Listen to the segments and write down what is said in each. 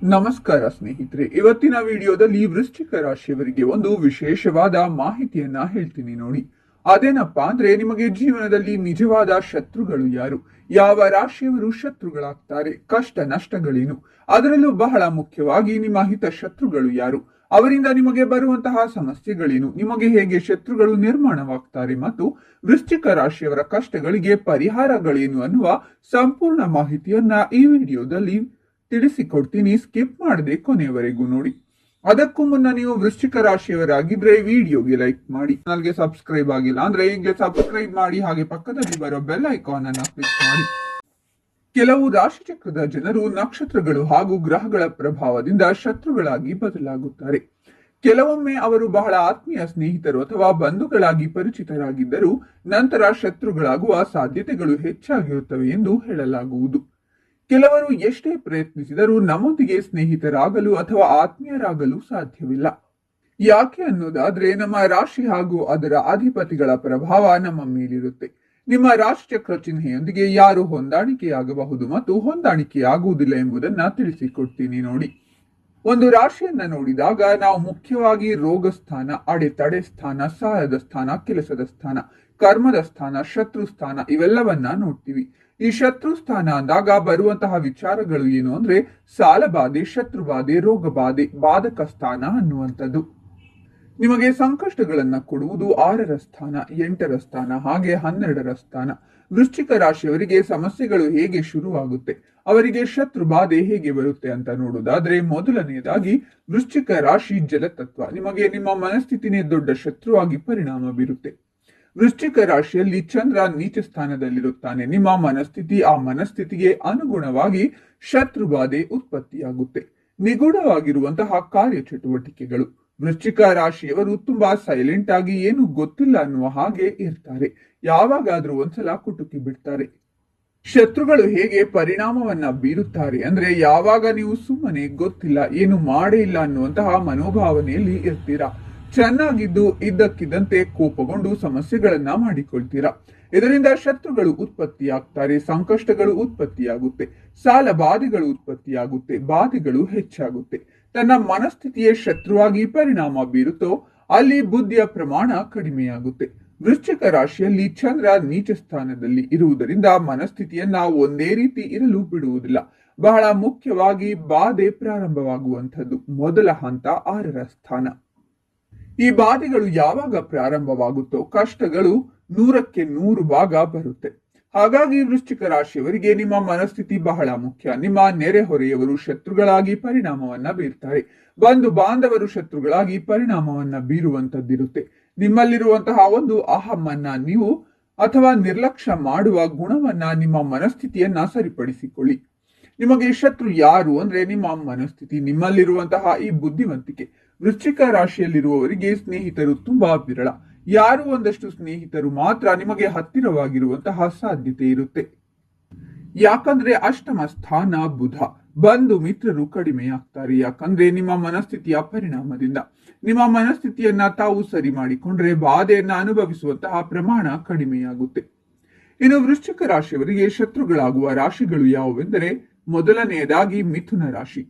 ನಮಸ್ಕಾರ ಸ್ನೇಹಿತರೆ, ಇವತ್ತಿನ ವಿಡಿಯೋದಲ್ಲಿ ವೃಶ್ಚಿಕ ರಾಶಿಯವರಿಗೆ ಒಂದು ವಿಶೇಷವಾದ ಮಾಹಿತಿಯನ್ನ ಹೇಳ್ತೀನಿ ನೋಡಿ. ಅದೇನಪ್ಪಾ ಅಂದ್ರೆ, ನಿಮಗೆ ಜೀವನದಲ್ಲಿ ನಿಜವಾದ ಶತ್ರುಗಳು ಯಾರು, ಯಾವ ರಾಶಿಯವರು ಶತ್ರುಗಳಾಗ್ತಾರೆ, ಕಷ್ಟ ನಷ್ಟಗಳೇನು, ಅದರಲ್ಲೂ ಬಹಳ ಮುಖ್ಯವಾಗಿ ನಿಮ್ಮ ಹಿತ ಶತ್ರುಗಳು ಯಾರು, ಅವರಿಂದ ನಿಮಗೆ ಬರುವಂತಹ ಸಮಸ್ಯೆಗಳೇನು, ನಿಮಗೆ ಹೇಗೆ ಶತ್ರುಗಳು ನಿರ್ಮಾಣವಾಗ್ತಾರೆ ಮತ್ತು ವೃಶ್ಚಿಕ ರಾಶಿಯವರ ಕಷ್ಟಗಳಿಗೆ ಪರಿಹಾರಗಳೇನು ಅನ್ನುವ ಸಂಪೂರ್ಣ ಮಾಹಿತಿಯನ್ನ ಈ ವಿಡಿಯೋದಲ್ಲಿ ತಿಳಿಸಿಕೊಡ್ತೀನಿ. ಸ್ಕಿಪ್ ಮಾಡದೆ ಕೊನೆಯವರೆಗೂ ನೋಡಿ. ಅದಕ್ಕೂ ಮುನ್ನ ನೀವು ವೃಶ್ಚಿಕ ರಾಶಿಯವರಾಗಿದ್ರೆ ವಿಡಿಯೋಗೆ ಲೈಕ್ ಮಾಡಿ, ಚಾನಲ್ಗೆ ಸಬ್ಸ್ಕ್ರೈಬ್ ಆಗಿಲ್ಲ ಅಂದ್ರೆ ಈಗಲೇ ಸಬ್ಸ್ಕ್ರೈಬ್ ಮಾಡಿ, ಹಾಗೆ ಪಕ್ಕದಲ್ಲಿ ಬರೋ ಬೆಲ್ ಐಕಾನ್ ಅನ್ನ ಕ್ಲಿಕ್ ಮಾಡಿ. ಕೆಲವು ರಾಶಿ ಚಕ್ರದ ಜನರು ನಕ್ಷತ್ರಗಳು ಹಾಗೂ ಗ್ರಹಗಳ ಪ್ರಭಾವದಿಂದ ಶತ್ರುಗಳಾಗಿ ಬದಲಾಗುತ್ತಾರೆ. ಕೆಲವೊಮ್ಮೆ ಅವರು ಬಹಳ ಆತ್ಮೀಯ ಸ್ನೇಹಿತರು ಅಥವಾ ಬಂಧುಗಳಾಗಿ ಪರಿಚಿತರಾಗಿದ್ದರೂ ನಂತರ ಶತ್ರುಗಳಾಗುವ ಸಾಧ್ಯತೆಗಳು ಹೆಚ್ಚಾಗಿರುತ್ತವೆ ಎಂದು ಹೇಳಲಾಗುವುದು. ಕೆಲವರು ಎಷ್ಟೇ ಪ್ರಯತ್ನಿಸಿದರೂ ನಮ್ಮೊಂದಿಗೆ ಸ್ನೇಹಿತರಾಗಲು ಅಥವಾ ಆತ್ಮೀಯರಾಗಲು ಸಾಧ್ಯವಿಲ್ಲ. ಯಾಕೆ ಅನ್ನೋದಾದ್ರೆ, ನಮ್ಮ ರಾಶಿ ಹಾಗೂ ಅದರ ಅಧಿಪತಿಗಳ ಪ್ರಭಾವ ನಮ್ಮ ಮೇಲಿರುತ್ತೆ. ನಿಮ್ಮ ರಾಶಿ ಚಕ್ರ ಚಿಹ್ನೆಯೊಂದಿಗೆ ಯಾರು ಹೊಂದಾಣಿಕೆಯಾಗಬಹುದು ಮತ್ತು ಹೊಂದಾಣಿಕೆಯಾಗುವುದಿಲ್ಲ ಎಂಬುದನ್ನ ತಿಳಿಸಿಕೊಡ್ತೀನಿ ನೋಡಿ. ಒಂದು ರಾಶಿಯನ್ನ ನೋಡಿದಾಗ ನಾವು ಮುಖ್ಯವಾಗಿ ರೋಗ ಸ್ಥಾನ, ಅಡೆತಡೆ ಸ್ಥಾನ, ಸಹಾಯದ ಸ್ಥಾನ, ಕೆಲಸದ ಸ್ಥಾನ, ಕರ್ಮದ ಸ್ಥಾನ, ಶತ್ರು ಸ್ಥಾನ ಇವೆಲ್ಲವನ್ನ ನೋಡ್ತೀವಿ. ಈ ಶತ್ರು ಸ್ಥಾನ ಅಂದಾಗ ಬರುವಂತಹ ವಿಚಾರಗಳು ಏನು ಅಂದ್ರೆ, ಸಾಲಬಾಧೆ, ಶತ್ರುಬಾಧೆ, ರೋಗ ಬಾಧೆ, ಬಾಧಕ ಸ್ಥಾನ ಅನ್ನುವಂಥದ್ದು. ನಿಮಗೆ ಸಂಕಷ್ಟಗಳನ್ನ ಕೊಡುವುದು 6ರ ಸ್ಥಾನ, 8ರ ಸ್ಥಾನ, ಹಾಗೆ 12ರ ಸ್ಥಾನ. ವೃಶ್ಚಿಕ ರಾಶಿಯವರಿಗೆ ಸಮಸ್ಯೆಗಳು ಹೇಗೆ ಶುರುವಾಗುತ್ತೆ, ಅವರಿಗೆ ಶತ್ರು ಬಾಧೆ ಹೇಗೆ ಬರುತ್ತೆ ಅಂತ ನೋಡುವುದಾದ್ರೆ, ಮೊದಲನೆಯದಾಗಿ ವೃಶ್ಚಿಕ ರಾಶಿ ಜಲತತ್ವ. ನಿಮಗೆ ನಿಮ್ಮ ಮನಸ್ಥಿತಿನೇ ದೊಡ್ಡ ಶತ್ರುವಾಗಿ ಪರಿಣಾಮ ಬೀರುತ್ತೆ. ವೃಶ್ಚಿಕ ರಾಶಿಯಲ್ಲಿ ಚಂದ್ರ ನೀಚ ಸ್ಥಾನದಲ್ಲಿರುತ್ತಾನೆ. ನಿಮ್ಮ ಮನಸ್ಥಿತಿ, ಆ ಮನಸ್ಥಿತಿಗೆ ಅನುಗುಣವಾಗಿ ಶತ್ರು ಬಾಧೆ ಉತ್ಪತ್ತಿಯಾಗುತ್ತೆ. ನಿಗೂಢವಾಗಿರುವಂತಹ ಕಾರ್ಯಚಟುವಟಿಕೆಗಳು. ವೃಶ್ಚಿಕ ರಾಶಿಯವರು ತುಂಬಾ ಸೈಲೆಂಟ್ ಆಗಿ ಏನು ಗೊತ್ತಿಲ್ಲ ಅನ್ನುವ ಹಾಗೆ ಇರ್ತಾರೆ. ಯಾವಾಗಾದ್ರೂ ಒಂದ್ಸಲ ಕುಟುಕಿ ಬಿಡ್ತಾರೆ. ಶತ್ರುಗಳು ಹೇಗೆ ಪರಿಣಾಮವನ್ನ ಬೀರುತ್ತಾರೆ ಅಂದ್ರೆ, ಯಾವಾಗ ನೀವು ಸುಮ್ಮನೆ ಗೊತ್ತಿಲ್ಲ, ಏನು ಮಾಡೇ ಇಲ್ಲ ಅನ್ನುವಂತಹ ಮನೋಭಾವನೆಯಲ್ಲಿ ಇರ್ತೀರಾ. ಚೆನ್ನಾಗಿದ್ದು ಇದ್ದಕ್ಕಿದ್ದಂತೆ ಕೋಪಗೊಂಡು ಸಮಸ್ಯೆಗಳನ್ನ ಮಾಡಿಕೊಳ್ತೀರಾ. ಇದರಿಂದ ಶತ್ರುಗಳು ಉತ್ಪತ್ತಿಯಾಗ್ತಾರೆ, ಸಂಕಷ್ಟಗಳು ಉತ್ಪತ್ತಿಯಾಗುತ್ತೆ, ಸಾಲ ಬಾಧೆಗಳು ಉತ್ಪತ್ತಿಯಾಗುತ್ತೆ, ಬಾಧೆಗಳು ಹೆಚ್ಚಾಗುತ್ತೆ. ತನ್ನ ಮನಸ್ಥಿತಿಯೇ ಶತ್ರುವಾಗಿ ಪರಿಣಾಮ ಬೀರುತ್ತೋ ಅಲ್ಲಿ ಬುದ್ಧಿಯ ಪ್ರಮಾಣ ಕಡಿಮೆಯಾಗುತ್ತೆ. ವೃಶ್ಚಿಕ ರಾಶಿಯಲ್ಲಿ ಚಂದ್ರ ನೀಚ ಸ್ಥಾನದಲ್ಲಿ ಇರುವುದರಿಂದ ಮನಸ್ಥಿತಿಯನ್ನ ಒಂದೇ ರೀತಿ ಇರಲು ಬಿಡುವುದಿಲ್ಲ. ಬಹಳ ಮುಖ್ಯವಾಗಿ ಬಾಧೆ ಪ್ರಾರಂಭವಾಗುವಂಥದ್ದು ಮೊದಲ ಹಂತ 6ರ ಸ್ಥಾನ. ಈ ಬಾಧೆಗಳು ಯಾವಾಗ ಪ್ರಾರಂಭವಾಗುತ್ತೋ ಕಷ್ಟಗಳು 100ಕ್ಕೆ 100 ಭಾಗ ಬರುತ್ತೆ. ಹಾಗಾಗಿ ವೃಶ್ಚಿಕ ರಾಶಿಯವರಿಗೆ ನಿಮ್ಮ ಮನಸ್ಥಿತಿ ಬಹಳ ಮುಖ್ಯ. ನಿಮ್ಮ ನೆರೆಹೊರೆಯವರು ಶತ್ರುಗಳಾಗಿ ಪರಿಣಾಮವನ್ನ ಬೀರ್ತಾರೆ. ಬಂಧು ಬಾಂಧವರು ಶತ್ರುಗಳಾಗಿ ಪರಿಣಾಮವನ್ನ ಬೀರುವಂತದ್ದಿರುತ್ತೆ. ನಿಮ್ಮಲ್ಲಿರುವಂತಹ ಒಂದು ಅಹಮ್ಮನ್ನ ನೀವು ಅಥವಾ ನಿರ್ಲಕ್ಷ್ಯ ಮಾಡುವ ಗುಣವನ್ನ, ನಿಮ್ಮ ಮನಸ್ಥಿತಿಯನ್ನ ಸರಿಪಡಿಸಿಕೊಳ್ಳಿ. ನಿಮಗೆ ಶತ್ರು ಯಾರು ಅಂದ್ರೆ, ನಿಮ್ಮ ಮನಸ್ಥಿತಿ, ನಿಮ್ಮಲ್ಲಿರುವಂತಹ ಈ ಬುದ್ಧಿವಂತಿಕೆ. ವೃಶ್ಚಿಕ ರಾಶಿಯಲ್ಲಿರುವವರಿಗೆ ಸ್ನೇಹಿತರು ತುಂಬಾ ವಿರಳ. ಯಾರು ಒಂದಷ್ಟು ಸ್ನೇಹಿತರು ಮಾತ್ರ ನಿಮಗೆ ಹತ್ತಿರವಾಗಿರುವಂತಹ ಸಾಧ್ಯತೆ ಇರುತ್ತೆ. ಯಾಕಂದ್ರೆ ಅಷ್ಟಮ ಸ್ಥಾನ ಬುಧ, ಬಂಧು ಮಿತ್ರರು ಕಡಿಮೆಯಾಗ್ತಾರೆ. ಯಾಕಂದ್ರೆ ನಿಮ್ಮ ಮನಸ್ಥಿತಿಯ ಪರಿಣಾಮದಿಂದ. ನಿಮ್ಮ ಮನಸ್ಥಿತಿಯನ್ನ ತಾವು ಸರಿ ಮಾಡಿಕೊಂಡ್ರೆ ಬಾಧೆಯನ್ನ ಅನುಭವಿಸುವಂತಹ ಪ್ರಮಾಣ ಕಡಿಮೆಯಾಗುತ್ತೆ. ಇನ್ನು ವೃಶ್ಚಿಕ ರಾಶಿಯವರಿಗೆ ಶತ್ರುಗಳಾಗುವ ರಾಶಿಗಳು ಯಾವುವೆಂದರೆ, ಮೊದಲನೆಯದಾಗಿ ಮಿಥುನ ರಾಶಿ.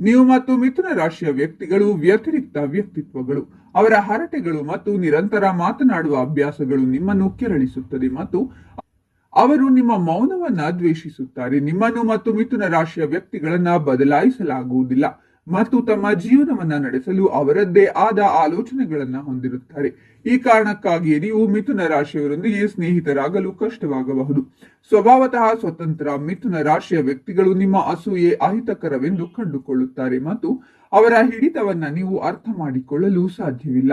ನೀವು ಮತ್ತು ಮಿಥುನ ರಾಶಿಯ ವ್ಯಕ್ತಿಗಳು ವ್ಯತಿರಿಕ್ತ ವ್ಯಕ್ತಿತ್ವಗಳು. ಅವರ ಹರಟೆಗಳು ಮತ್ತು ನಿರಂತರ ಮಾತನಾಡುವ ಅಭ್ಯಾಸಗಳು ನಿಮ್ಮನ್ನು ಕೆರಳಿಸುತ್ತದೆ ಮತ್ತು ಅವರು ನಿಮ್ಮ ಮೌನವನ್ನ ದ್ವೇಷಿಸುತ್ತಾರೆ. ನಿಮ್ಮನ್ನು ಮತ್ತು ಮಿಥುನ ರಾಶಿಯ ವ್ಯಕ್ತಿಗಳನ್ನ ಬದಲಾಯಿಸಲಾಗುವುದಿಲ್ಲ ಮತ್ತು ತಮ್ಮ ಜೀವನವನ್ನ ನಡೆಸಲು ಅವರದ್ದೇ ಆದ ಆಲೋಚನೆಗಳನ್ನ ಹೊಂದಿರುತ್ತಾರೆ. ಈ ಕಾರಣಕ್ಕಾಗಿಯೇ ನೀವು ಮಿಥುನ ರಾಶಿಯವರೊಂದಿಗೆ ಸ್ನೇಹಿತರಾಗಲು ಕಷ್ಟವಾಗಬಹುದು. ಸ್ವಭಾವತಃ ಸ್ವತಂತ್ರ ಮಿಥುನ ರಾಶಿಯ ವ್ಯಕ್ತಿಗಳು ನಿಮ್ಮ ಅಸೂಯೆ ಅಹಿತಕರವೆಂದು ಕಂಡುಕೊಳ್ಳುತ್ತಾರೆ ಮತ್ತು ಅವರ ಹಿಡಿತವನ್ನ ನೀವು ಅರ್ಥ ಮಾಡಿಕೊಳ್ಳಲು ಸಾಧ್ಯವಿಲ್ಲ.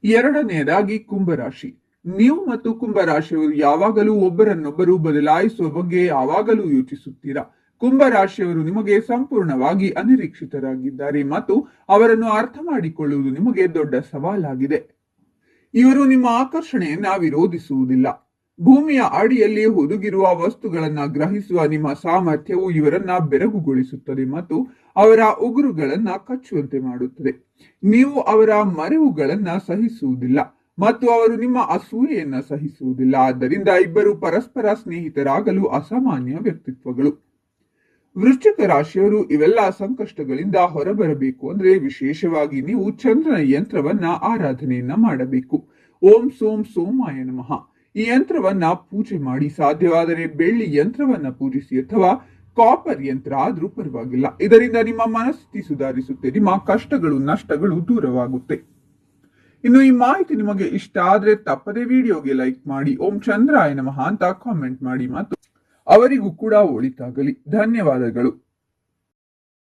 ಎರಡನೆಯದಾಗಿ ಕುಂಭರಾಶಿ. ನೀವು ಮತ್ತು ಕುಂಭರಾಶಿಯವರು ಯಾವಾಗಲೂ ಒಬ್ಬರನ್ನೊಬ್ಬರು ಬದಲಾಯಿಸುವ ಬಗ್ಗೆ ಯಾವಾಗಲೂ ಯೋಚಿಸುತ್ತೀರಾ. ಕುಂಭರಾಶಿಯವರು ನಿಮಗೆ ಸಂಪೂರ್ಣವಾಗಿ ಅನಿರೀಕ್ಷಿತರಾಗಿದ್ದಾರೆ ಮತ್ತು ಅವರನ್ನು ಅರ್ಥ ಮಾಡಿಕೊಳ್ಳುವುದು ನಿಮಗೆ ದೊಡ್ಡ ಸವಾಲಾಗಿದೆ. ಇವರು ನಿಮ್ಮ ಆಕರ್ಷಣೆಯನ್ನ ವಿರೋಧಿಸುವುದಿಲ್ಲ. ಭೂಮಿಯ ಅಡಿಯಲ್ಲಿ ಹುದುಗಿರುವ ವಸ್ತುಗಳನ್ನ ಗ್ರಹಿಸುವ ನಿಮ್ಮ ಸಾಮರ್ಥ್ಯವು ಇವರನ್ನ ಬೆರಗುಗೊಳಿಸುತ್ತದೆ ಮತ್ತು ಅವರ ಉಗುರುಗಳನ್ನ ಕಚ್ಚುವಂತೆ ಮಾಡುತ್ತದೆ. ನೀವು ಅವರ ಮರೆವುಗಳನ್ನ ಸಹಿಸುವುದಿಲ್ಲ ಮತ್ತು ಅವರು ನಿಮ್ಮ ಅಸೂಯೆಯನ್ನ ಸಹಿಸುವುದಿಲ್ಲ. ಆದ್ದರಿಂದ ಇಬ್ಬರು ಪರಸ್ಪರ ಸ್ನೇಹಿತರಾಗಲು ಅಸಾಮಾನ್ಯ ವ್ಯಕ್ತಿತ್ವಗಳು. ವೃಶ್ಚಿಕ ರಾಶಿಯವರು ಇವೆಲ್ಲ ಸಂಕಷ್ಟಗಳಿಂದ ಹೊರಬರಬೇಕು ಅಂದ್ರೆ ವಿಶೇಷವಾಗಿ ನೀವು ಚಂದ್ರನ ಯಂತ್ರವನ್ನ ಆರಾಧನೆಯನ್ನ ಮಾಡಬೇಕು. ಓಂ ಸೋಂ ಸೋಮಾಯ ನಮಃ. ಈ ಯಂತ್ರವನ್ನ ಪೂಜೆ ಮಾಡಿ, ಸಾಧ್ಯವಾದರೆ ಬೆಳ್ಳಿ ಯಂತ್ರವನ್ನ ಪೂಜಿಸಿ ಅಥವಾ ಕಾಪರ್ ಯಂತ್ರ ಆದ್ರೂ ಪರವಾಗಿಲ್ಲ. ಇದರಿಂದ ನಿಮ್ಮ ಮನಸ್ಥಿತಿ ಸುಧಾರಿಸುತ್ತೆ, ನಿಮ್ಮ ಕಷ್ಟಗಳು ನಷ್ಟಗಳು ದೂರವಾಗುತ್ತೆ. ಇನ್ನು ಈ ಮಾಹಿತಿ ನಿಮಗೆ ಇಷ್ಟ ಆದ್ರೆ ತಪ್ಪದೆ ವಿಡಿಯೋಗೆ ಲೈಕ್ ಮಾಡಿ, ಓಂ ಚಂದ್ರಾಯ ನಮಃ ಅಂತ ಕಾಮೆಂಟ್ ಮಾಡಿ ಮತ್ತು ಅವರಿಗೂ ಕೂಡ ಒಳಿತಾಗಲಿ. ಧನ್ಯವಾದಗಳು.